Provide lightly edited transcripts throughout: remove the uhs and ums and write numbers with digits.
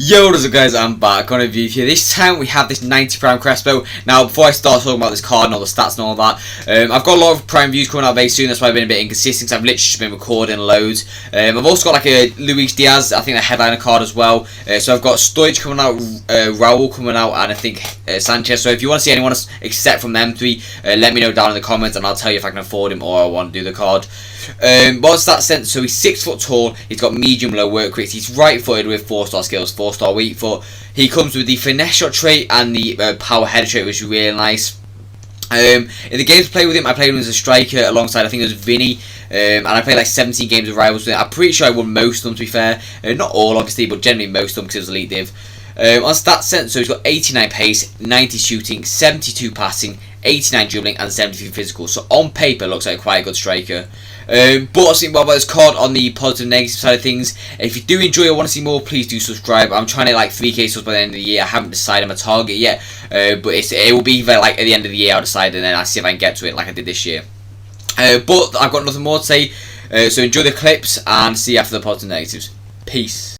Yo, what is up guys, I'm back on a review here. This time we have this 90 prime Crespo. Now before I start talking about this card and all the stats and all that, I've got a lot of prime reviews coming out very soon. That's why I've been a bit inconsistent because I've literally just been recording loads. I've also got like a Luis Diaz, I think a headliner card as well. So I've got Sturridge coming out, Raul coming out, and I think Sanchez. So if you want to see anyone else except from them three, let me know down in the comments and I'll tell you if I can afford him or I want to do the card. What's that sense? So he's 6 foot tall, he's got medium low work rates, he's right footed with 4-star skills, 4-star weak foot. He comes with the finesse shot trait and the power header trait, which is really nice. In the games I played with him, I played him as a striker alongside, I think it was Vinny, and I played like 17 games of rivals with him. I'm pretty sure I won most of them, to be fair. Not all obviously, but generally most of them because it was elite div. On stat sense, so he's got 89 pace, 90 shooting, 72 passing, 89 dribbling and 73 physical. So on paper looks like quite a good striker. But I think what about this card on the positive negative side of things. If you do enjoy or want to see more, please do subscribe. I'm trying to like 3k subs by the end of the year. I haven't decided my target yet, but it will be like at the end of the year I'll decide, and then I'll see if I can get to it like I did this year. But I've got nothing more to say, so enjoy the clips and see you after the positive negatives. Peace.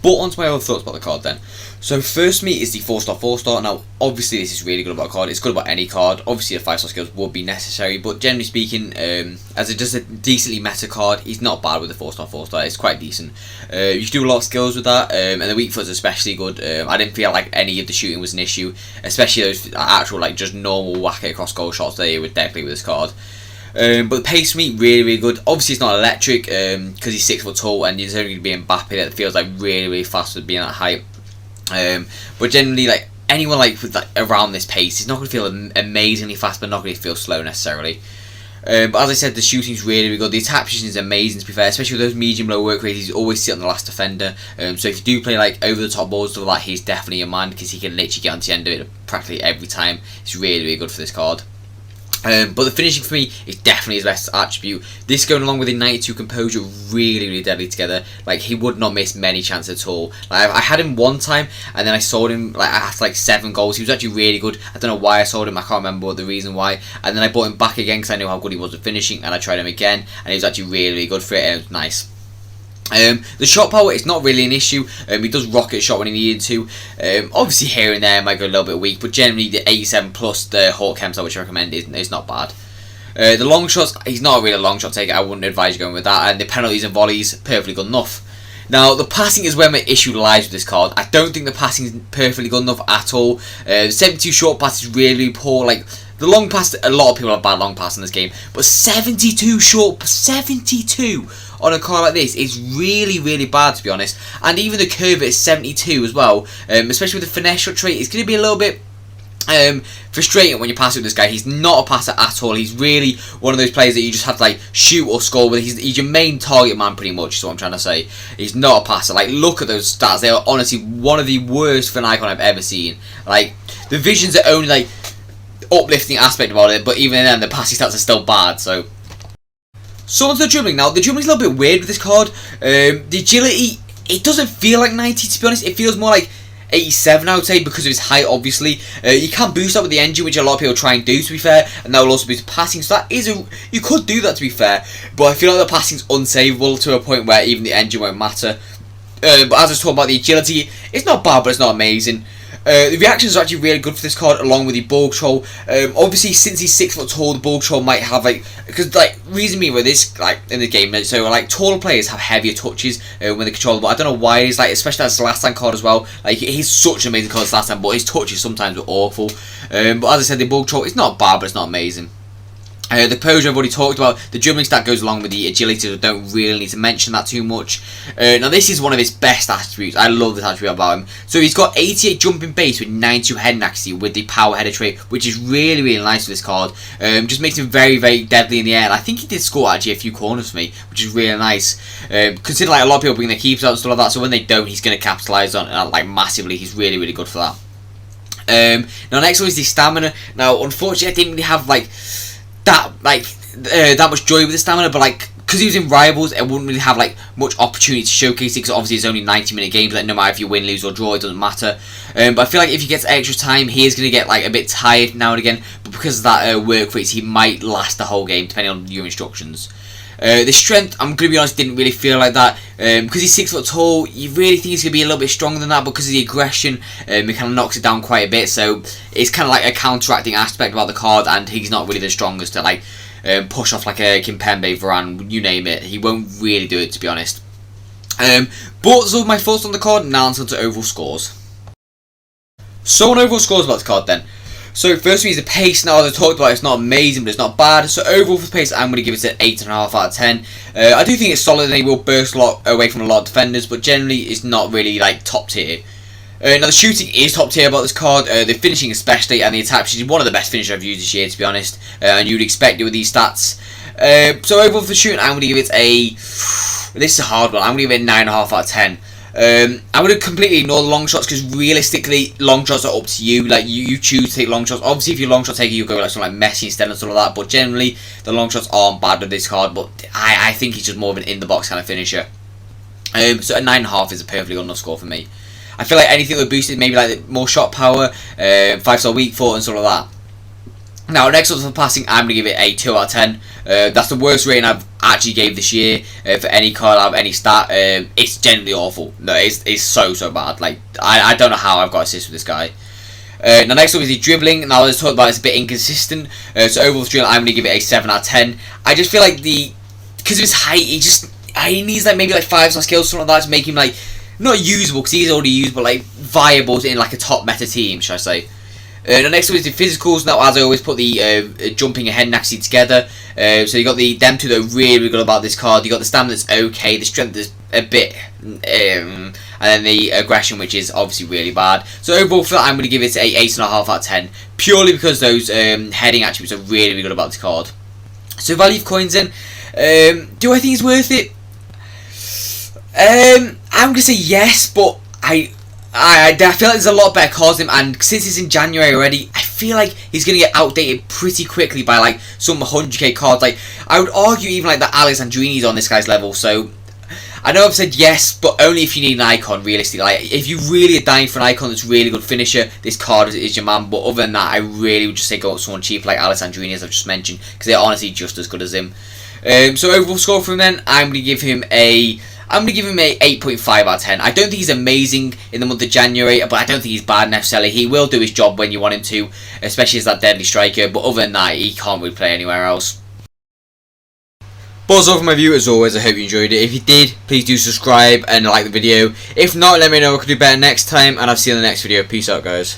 But on to my other thoughts about the card then. So first me is the 4-star 4-star. Now obviously this is really good about a card. It's good about any card. Obviously the 5-star skills would be necessary, but generally speaking, as just a decently meta card, he's not bad with the 4-star 4-star. It's quite decent. You can do a lot of skills with that, and the weak foot is especially good. I didn't feel like any of the shooting was an issue, especially those actual like just normal whack it across goal shots. They would definitely with this card. But the pace for me really good. Obviously it's not electric because he's 6 foot tall and there's only going to be Mbappe that feels like really fast with being that height. But generally like anyone like with like around this pace, he's not going to feel amazingly fast, but not going to feel slow necessarily. But as I said, the shooting's really good. The attack position is amazing, to be fair, especially with those medium low work rates. He's always sit on the last defender. So if you do play like over the top balls and stuff like that, he's definitely your man because he can literally get onto the end of it practically every time. It's really good for this card. But the finishing for me is definitely his best attribute. This going along with the 92 composure, really deadly together. Like, he would not miss many chances at all. Like, I had him one time, and then I sold him like after like 7 goals. He was actually really good. I don't know why I sold him. I can't remember the reason why. And then I bought him back again because I knew how good he was at finishing, and I tried him again, and he was actually really good for it. And it was nice. The shot power is not really an issue. He does rocket shot when he needed to. Obviously here and there might go a little bit weak, but generally the 87 plus the Hawk Hemsel, which I recommend, is not bad. The long shots, he's not really a long shot taker. I wouldn't advise you going with that. And the penalties and volleys, perfectly good enough. Now, the passing is where my issue lies with this card. I don't think the passing is perfectly good enough at all. 72 short pass is really poor. Like, the long pass, a lot of people have bad long pass in this game, but 72 short, 72 on a card like this is really bad, to be honest. And even the curve is 72 as well, especially with the finesse shot trait. It's going to be a little bit frustrating when you pass it with this guy. He's not a passer at all. He's really one of those players that you just have to like shoot or score with. He's your main target man pretty much, is what I'm trying to say. He's not a passer. Like, look at those stats. They are honestly one of the worst for an icon I've ever seen. Like, the vision's the only like uplifting aspect about it, but even then the passing stats are still bad. So on to the dribbling. Now, the dribbling's a little bit weird with this card. The agility, it doesn't feel like 90, to be honest. It feels more like 87, I would say, because of his height, obviously. You can boost that with the engine, which a lot of people try and do, to be fair, and that will also boost passing. So that is you could do that, to be fair, but I feel like the passing's unsavable to a point where even the engine won't matter. But as I was talking about the agility, it's not bad, but it's not amazing. The reactions are actually really good for this card, along with the ball control. Obviously, since he's 6 foot tall, the ball control might have like, because like reason being with this, like in the game, so like taller players have heavier touches when they control the ball. I don't know why it is, like, especially as the last time card as well. Like, he's such an amazing card as last time, but his touches sometimes were awful. But as I said, the ball control, it's not bad, but it's not amazing. The composure I've already talked about. The dribbling stat goes along with the agility, so I don't really need to mention that too much. Now, this is one of his best attributes. I love this attribute about him. So he's got 88 jumping base with 92 heading accuracy with the power header trait, which is really nice for this card. Just makes him very deadly in the air. And I think he did score actually a few corners for me, which is really nice. Consider like a lot of people bring their keepers out and stuff like that, so when they don't, he's going to capitalise on it like massively. He's really good for that. Now, next one is the stamina. Now, unfortunately, I didn't really have like that much joy with the stamina, but like because he was in Rivals, I wouldn't really have like much opportunity to showcase it, because obviously it's only 90-minute games. Like, no matter if you win, lose or draw, it doesn't matter. But I feel like if he gets extra time, he is going to get like a bit tired now and again. But because of that work rates, he might last the whole game depending on your instructions. The strength, I'm going to be honest, didn't really feel like that. Because he's 6 foot tall, you really think he's going to be a little bit stronger than that, but because of the aggression, he kind of knocks it down quite a bit. So it's kind of like a counteracting aspect about the card, and he's not really the strongest to like push off like a Kimpembe, Varane, you name it. He won't really do it, to be honest. But those are my thoughts on the card. Now on to overall scores. So on overall scores about the card then. So first thing is the pace. Now, as I talked about, it's not amazing, but it's not bad. So overall for the pace, I'm going to give it an 8.5 out of 10. I do think it's solid, and he will burst a lot away from a lot of defenders, but generally it's not really like top tier. Now, the shooting is top tier about this card, the finishing especially, and the attack, which is one of the best finishers I've used this year, to be honest, and you'd expect it with these stats. So overall for the shooting, I'm going to give it a... This is a hard one. I'm going to give it a 9.5 out of 10. I'm going to completely ignore the long shots, because realistically, long shots are up to you. Like, you choose to take long shots. Obviously, if you're a long shot taker, you go like something like Messi instead and stuff like that, but generally, the long shots aren't bad with this card, but I think he's just more of an in-the-box kind of finisher. So a 9.5 is a perfectly good enough score for me. I feel like anything that boosted, maybe like more shot power, 5-star weak foot and stuff like that. Now, next up for passing, I'm going to give it a 2 out of 10. That's the worst rating I've actually gave this year for any card out of any stat. It's generally awful. No, it's so bad. Like, I don't know how I've got assists with this guy. Now, next up is the dribbling. Now, as I talked about, it's a bit inconsistent. So overall for dribbling, I'm going to give it a 7 out of 10. I just feel like because of his height, he needs like maybe like 5-star skills, something like that, to make him like not usable, because he's already used, but like viable in like a top meta team, should I say. Now, next up is the physicals. Now, as I always put the jumping ahead and actually together. So you got them two that are really good about this card. You got the stamina that's okay, the strength is a bit, and then the aggression, which is obviously really bad. So overall for that, I'm going to give it a 8.5 out of 10, purely because those heading attributes are really good about this card. So value of coins in. Do I think it's worth it? I'm going to say yes, but I feel like there's a lot better cards in him, and since it's in January already, I feel like he's going to get outdated pretty quickly by like some 100k cards. Like, I would argue even like that Alessandrini's on this guy's level. So I know I've said yes, but only if you need an icon, realistically. Like, if you really are dying for an icon that's really good finisher, this card is your man. But other than that, I really would just say go with someone cheap like Alessandrini, as I've just mentioned, because they're honestly just as good as him. So overall score from him then, I'm going to give him a 8.5 out of 10. I don't think he's amazing in the month of January, but I don't think he's bad necessarily. He will do his job when you want him to, especially as that deadly striker. But other than that, he can't really play anywhere else. But that's all for my view as always. I hope you enjoyed it. If you did, please do subscribe and like the video. If not, let me know what I could do better next time, and I'll see you in the next video. Peace out, guys.